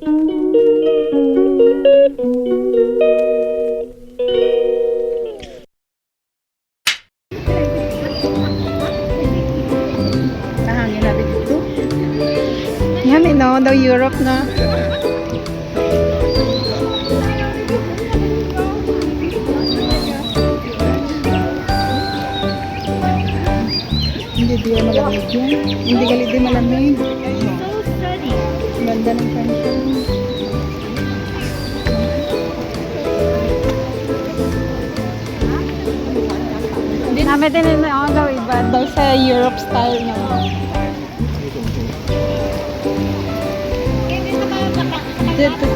Nahangin natin dito. Yan, no? Daw Europe na. Hindi di malamig yan. Hindi galit di malamig. Ganda ng pension. Hindi namin din ako daw iba. Daw sa Europe style na. Dito.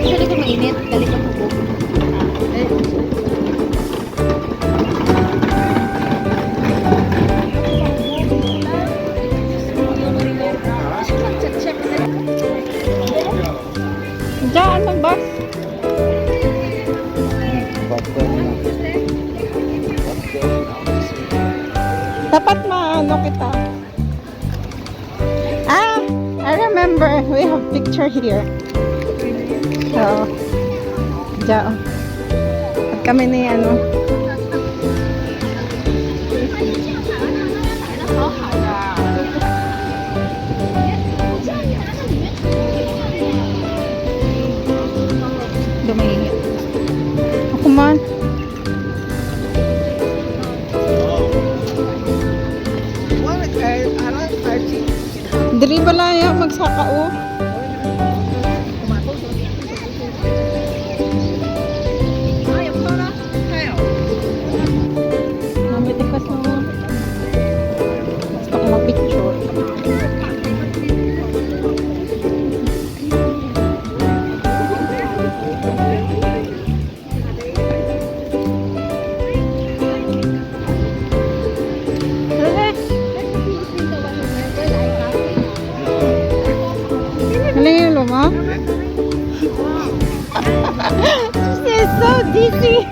Dali ko mainit, dali ko hubog. Diyan, ano ba? Dapat maano kita. Ah, I remember. We have picture here. So, diyan. At kami ni ano. Dumainit. Ako man. Diri balaya magsaka o. Mamitikas mo. Gusto ko mag-picture. Halilo mo? She's so dizzy.